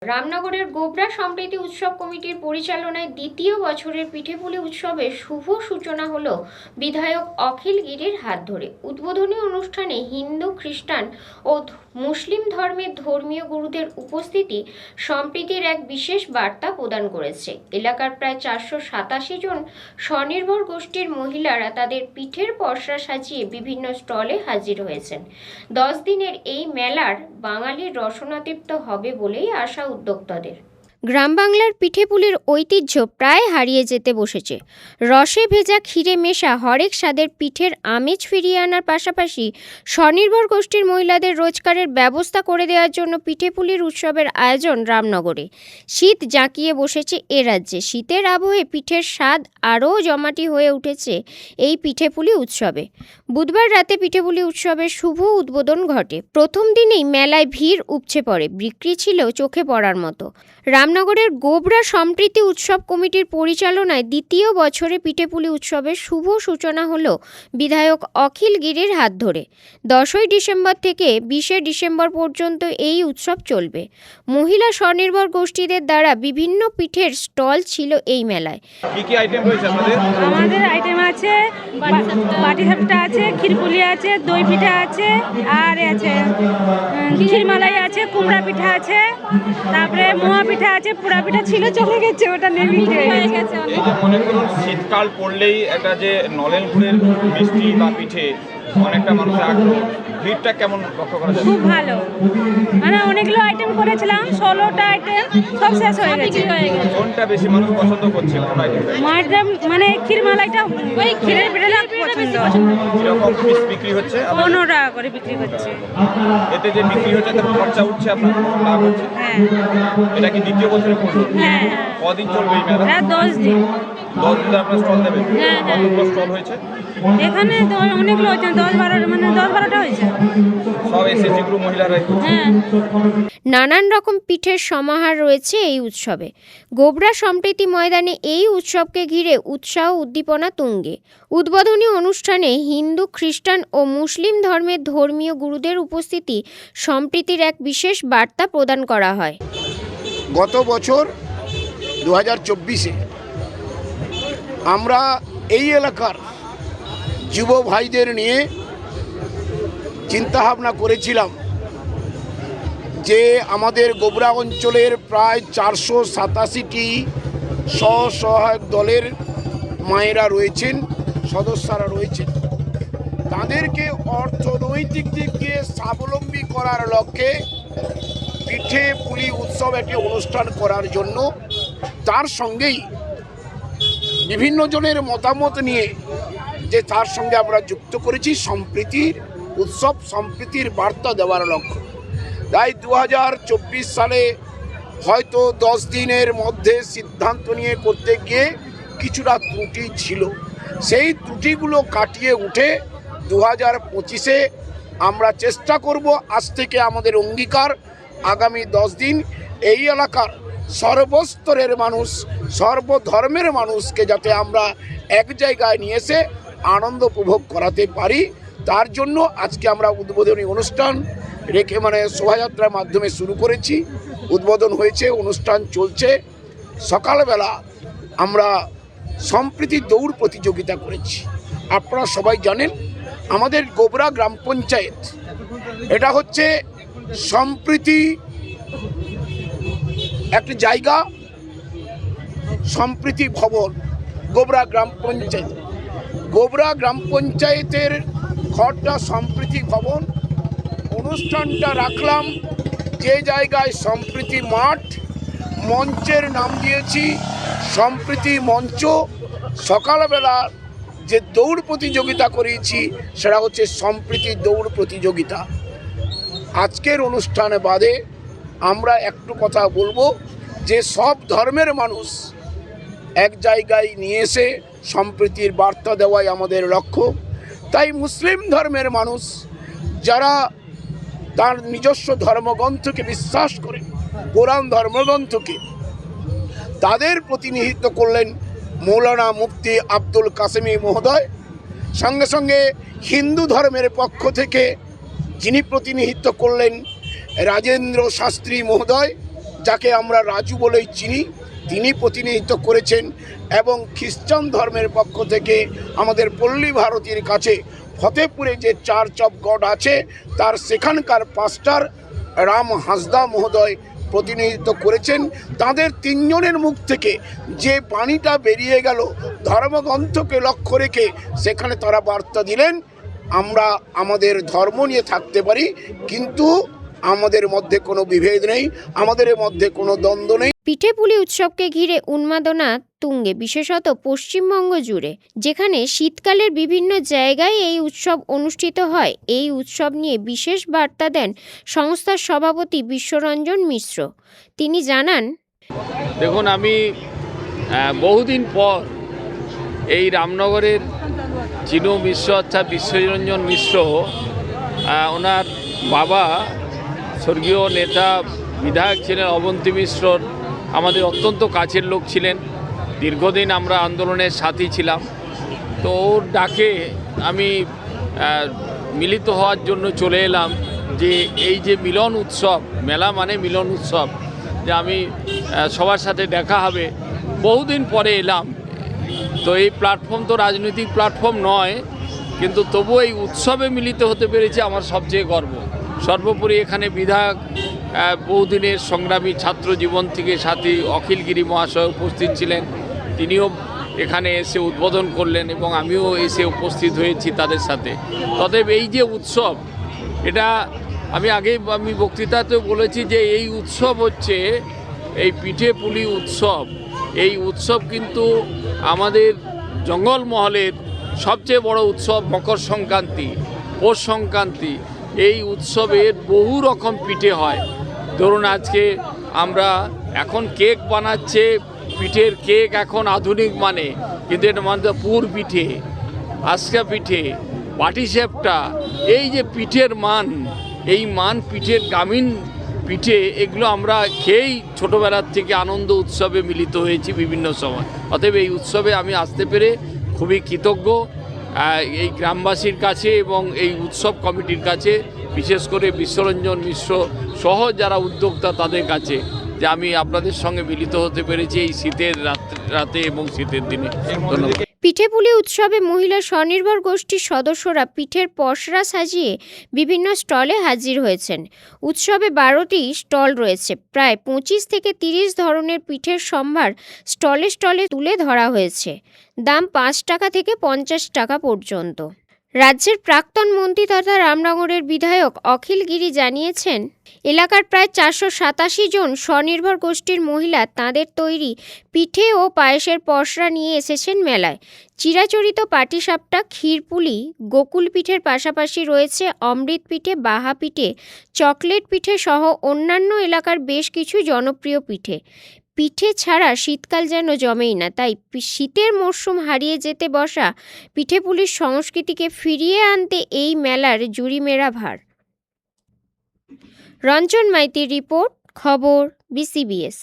রামনগরের গোবরা সম্প্রীতি উৎসব কমিটির পরিচালনায় দ্বিতীয় বছরের পিঠেপুলি উৎসবের শুভ সূচনা হলো বিধায়ক অখিল গিরির হাত ধরে। উদ্বোধনী অনুষ্ঠানে হিন্দু, খ্রিস্টান ও মুসলিম ধর্মের ধর্মীয় গুরুদের উপস্থিতি সম্প্রীতির এক বিশেষ বার্তা প্রদান করেছে। এলাকার প্রায় 487 জন স্বনির্ভর গোষ্ঠীর মহিলারা তাদের পিঠের পসরা সাজিয়ে বিভিন্ন স্টলে হাজির হয়েছেন। 10 দিনের এই মেলার বাঙালির রসনাতৃপ্ত হবে বলেই আশা উদ্যোক্তাদের। গ্রাম বাংলার পিঠেপুলির ঐতিহ্য প্রায় হারিয়ে যেতে বসেছে। রসে ভেজা ক্ষীরে মেশা হরেক স্বাদের পিঠের আমেজ ফিরিয়ে আনার পাশাপাশি স্বনির্ভর গোষ্ঠীর মহিলাদের রোজগারের ব্যবস্থা করে দেওয়ার জন্য পিঠেপুলির উৎসবের আয়োজন রামনগরে। শীত জাঁকিয়ে বসেছে এ রাজ্যে। শীতের আবহে পিঠের স্বাদ আরও জমাটি হয়ে উঠেছে এই পিঠেপুলি উৎসবে। বুধবার রাতে পিঠেপুলি উৎসবের শুভ উদ্বোধন ঘটে। প্রথম দিনেই মেলায় ভিড় উপচে পড়ে। বিক্রি ছিল চোখে পড়ার মতো। রামনগরের গোবরা সম্প্রীতি উৎসব কমিটির পরিচালনায় দ্বিতীয় বছরে পিঠেপুলি উৎসবের শুভ সূচনা হলো বিধায়ক অখিল গিরির হাত ধরে। 10ই ডিসেম্বর থেকে 20শে ডিসেম্বর পর্যন্ত এই উৎসব চলবে। মহিলা স্বনির্ভর গোষ্ঠীদের দ্বারা বিভিন্ন পিঠের স্টল ছিল এই মেলায়। কি কি আইটেম রয়েছে আপনাদের? আমাদের আইটেম আছে বাটি সাপটা আছে, ক্ষীরপুলি আছে, দই পিঠা আছে, আর আছে ক্ষীরমালাই আছে, কুমড়া পিঠা আছে, তারপরে মোয়া পিঠা আছে। পোড়া পিঠা ছিল, চলে গেছে, ওটা নেই, হয়ে গেছে। এই যে মনে করুন শীতকাল পড়লেই একটা যে নলেন গুড়ের মিষ্টি বা পিঠে অনেকটা মানুষের আগ্রহ, ভিড়টা কেমন লক্ষ্য করা যায়? খুব ভালো, মানে অনেকগুলো আইটেম করেছিলাম, 16টা আইটেম সব শেষ হয়ে গেছে। কোনটা বেশি মানুষ পছন্দ করছে? কোন আইটেম? মানে ক্ষীরমালাইটা, ওই ক্ষীরের পিঠাটা পছন্দ। কিরকম পিস বিক্রি হচ্ছে? 15 টাকা করে বিক্রি করছে। এতে যে বিক্রি হচ্ছে তার খরচা উঠছে, আপনার লাভ হচ্ছে। হ্যাঁ, এটা কি দ্বিতীয় বছরে পড়লো? হ্যাঁ। কদিন চলবে এই মেলা? 10 দিন। 10 দিন আপনার স্টল দেবেন? হ্যাঁ, হ্যাঁ। কতগুলো স্টল হয়েছে? এখানে তো অনেকগুলো হয়েছে, 10-12টা হয়েছে। সব এসএসজি গ্রুপ মহিলারাই। হ্যাঁ, নানান রকম পিঠের সমাহার রয়েছে এই উৎসবে। গোবরা সম্প্রীতি ময়দানে এই উৎসবকে ঘিরে উৎসাহ উদ্দীপনা তুঙ্গে। উদ্বোধনী অনুষ্ঠানে হিন্দু, খ্রিস্টান ও মুসলিম ধর্মের ধর্মীয় গুরুদের উপস্থিতি সম্প্রীতির এক বিশেষ বার্তা প্রদান করা হয়। গত বছর 2024-এ আমরা এই এলাকার যুব ভাইদের নিয়ে চিন্তাভাবনা করেছিলাম যে আমাদের গোবরা অঞ্চলের প্রায় 487টি স্বসহায়ক দলের মায়েরা রয়েছেন, সদস্যরা রয়েছেন, তাদেরকে অর্থনৈতিক দিক দিয়ে স্বাবলম্বী করার লক্ষ্যে পিঠে পুলি উৎসব একটি অনুষ্ঠান করার জন্য তার সঙ্গেই বিভিন্ন জনের মতামত নিয়ে যে তার সঙ্গে আমরা যুক্ত করেছি সম্প্রীতির উৎসব, সম্প্রীতির বার্তা দেওয়ার লক্ষ্য। তাই 2024 সালে হয়তো 10 দিনের মধ্যে সিদ্ধান্ত নিয়ে করতে গিয়ে কিছুটা ত্রুটি ছিল, সেই ত্রুটিগুলো কাটিয়ে উঠে 2025-এ আমরা চেষ্টা করব। আজ থেকে আমাদের অঙ্গীকার, আগামী 10 দিন এই এলাকার সর্বস্তরের মানুষ, সর্বধর্মের মানুষকে যাতে আমরা এক জায়গায় নিয়ে এসে আনন্দ উপভোগ করাতে পারি, তার জন্য আজকে আমরা উদ্বোধনী অনুষ্ঠান রেখে শোভাযাত্রার মাধ্যমে শুরু করেছি। উদ্বোধন হয়েছে, অনুষ্ঠান চলছে। সকালবেলা আমরা সম্প্রীতি দৌড় প্রতিযোগিতা করেছি। আপনারা সবাই জানেন আমাদের গোবরা গ্রাম পঞ্চায়েত, এটা হচ্ছে সম্প্রীতি একটি জায়গা, সম্প্রীতি ভবন গোবরা গ্রাম পঞ্চায়েত। গোবরা গ্রাম পঞ্চায়েতের ঘরটা সম্প্রীতি ভবন। অনুষ্ঠানটা রাখলাম যে জায়গায় সম্প্রীতি মাঠ, মঞ্চের নাম দিয়েছি সম্প্রীতি মঞ্চ। সকালবেলা যে দৌড় প্রতিযোগিতা করিয়েছি সেটা হচ্ছে সম্প্রীতি দৌড় প্রতিযোগিতা। আজকের অনুষ্ঠানে বাদে আমরা একটু কথা বলবো যে সব ধর্মের মানুষ এক জায়গায় নিয়ে এসে সম্প্রীতির বার্তা দেওয়াই আমাদের লক্ষ্য। তাই মুসলিম ধর্মের মানুষ যারা তার নিজস্ব ধর্মগ্রন্থকে বিশ্বাস করে, কোরআন ধর্মগ্রন্থকে, তাদের প্রতিনিধিত্ব করলেন মৌলানা মুফতি আব্দুল কাসেমি মহোদয়। সঙ্গে সঙ্গে হিন্দু ধর্মের পক্ষ থেকে যিনি প্রতিনিধিত্ব করলেন রাজেন্দ্র শাস্ত্রী মহোদয়। যাকে আমরা রাজু বলেই চিনি, তিনি প্রতিনিধিত্ব করেছেন। এবং খ্রিস্টান ধর্মের পক্ষ থেকে আমাদের পল্লী ভারতীর কাছে ফতেপুরে যে চার্চ অফ গড আছে তার সেখানকার পাস্টার রাম হাসদা মহোদয় প্রতিনিধিত্ব করেছেন। তাদের তিনজনের মুখ থেকে যে বাণীটা বেরিয়ে গেল ধর্মগ্রন্থকে লক্ষ্য রেখে, সেখানে তারা বার্তা দিলেন আমরা আমাদের ধর্ম নিয়ে থাকতে পারি, কিন্তু আমাদের মধ্যে কোনো বিভেদ নেই, আমাদের মধ্যে কোনো দ্বন্দ্ব নেই। পিঠেপুলি উৎসবকে ঘিরে উন্মাদনা তুঙ্গে, বিশেষত পশ্চিমবঙ্গ জুড়ে, যেখানে শীতকালের বিভিন্ন জায়গায় এই উৎসব অনুষ্ঠিত হয়। এই উৎসব নিয়ে বিশেষ বার্তা দেন সংস্থার সভাপতি বিশ্বরঞ্জন মিশ্র। তিনি জানান, দেখুন, আমি বহুদিন পর এই রামনগরের চিনু মিশ্র অর্থাৎ বিশ্বরঞ্জন মিশ্র, ওনার বাবা স্বর্গীয় নেতা বিধায়ক ছিলেন অবন্তী মিশ্রর আমাদের অত্যন্ত কাছের লোক ছিলেন। দীর্ঘদিন আমরা আন্দোলনের সাথী ছিলাম। তো ওর ডাকে আমি মিলিত হওয়ার জন্য চলে এলাম। যে এই যে মিলন উৎসব, মেলা মানে মিলন উৎসব, যে আমি সবার সাথে দেখা হবে, বহুদিন পরে এলাম। তো এই প্ল্যাটফর্ম তো রাজনৈতিক প্ল্যাটফর্ম নয়, কিন্তু তবুও এই উৎসবে মিলিত হতে পেরেছে আমার সবচেয়ে গর্ব। সর্বোপরি এখানে বিধায়ক বহুদিনের সংগ্রামী ছাত্র জীবন থেকে সাথী অখিলগিরি মহাশয় উপস্থিত ছিলেন। তিনিও এখানে এসে উদ্বোধন করলেন এবং আমিও এসে উপস্থিত হয়েছি তাদের সাথে। তবে এই যে উৎসব, এটা আমি বক্তৃতাতেও বলেছি যে এই উৎসব হচ্ছে এই পিঠেপুলি উৎসব। এই উৎসব কিন্তু আমাদের জঙ্গলমহলের সবচেয়ে বড় উৎসব মকর সংক্রান্তি, পৌষ সংক্রান্তি। এই উৎসবের বহু রকম পিঠে হয়। ধরুন আজকে আমরা এখন কেক বানাচ্ছে, পিঠের কেক এখন আধুনিক মানে, কিন্তু এটা মানে পুর পিঠে, আজকা পিঠে, পাটিসাপটা, এই যে পিঠের মান, এই মান পিঠের গ্রামীণ পিঠে, এগুলো আমরা খেয়েই ছোটোবেলার থেকে আনন্দ উৎসবে মিলিত হয়েছি বিভিন্ন সময়। অতএব এই উৎসবে আমি আসতে পেরে খুবই কৃতজ্ঞ এই গ্রামবাসীর কাছে এবং এই উৎসব কমিটির কাছে, বিশেষ করে বিশ্বরঞ্জন মিশ্র সহ যারা উদ্যোক্তা তাদের কাছে, যে আমি আপনাদের সঙ্গে মিলিত হতে পেরেছি এই শীতের রাতে এবং শীতের দিনে। ধন্যবাদ। পিঠেপুলি উৎসবে মহিলা স্বনির্ভর গোষ্ঠীর সদস্যরা পিঠের পসরা সাজিয়ে বিভিন্ন স্টলে হাজির হয়েছেন। উৎসবে 12টি স্টল রয়েছে। প্রায় 25 থেকে 30 ধরনের পিঠের সম্ভার স্টলে স্টলে তুলে ধরা হয়েছে। দাম 5 টাকা থেকে 50 টাকা পর্যন্ত। রাজ্যের প্রাক্তন মন্ত্রী তথা রামনগরের বিধায়ক অখিল গিরি জানিয়েছেন, এলাকার প্রায় 487 জন স্বনির্ভর গোষ্ঠীর মহিলা তাঁদের তৈরি পিঠে ও পায়েসের পসরা নিয়ে এসেছেন মেলায়। চিরাচরিত পাটিসাপটা, ক্ষীরপুলি, গোকুল পিঠের পাশাপাশি রয়েছে অমৃত পিঠে, বাহা পিঠে, চকলেট পিঠে সহ অন্যান্য এলাকার বেশ কিছু জনপ্রিয় পিঠে। পিঠে ছাড়া শীতকাল যেন জমেই না, তাই শীতের মরশুম হারিয়ে যেতে বসা পিঠেপুলির সংস্কৃতিকে ফিরিয়ে আনতে এই মেলার জুড়িমেরা ভার। রঞ্জন মাইতির রিপোর্ট, খবর, BCBS।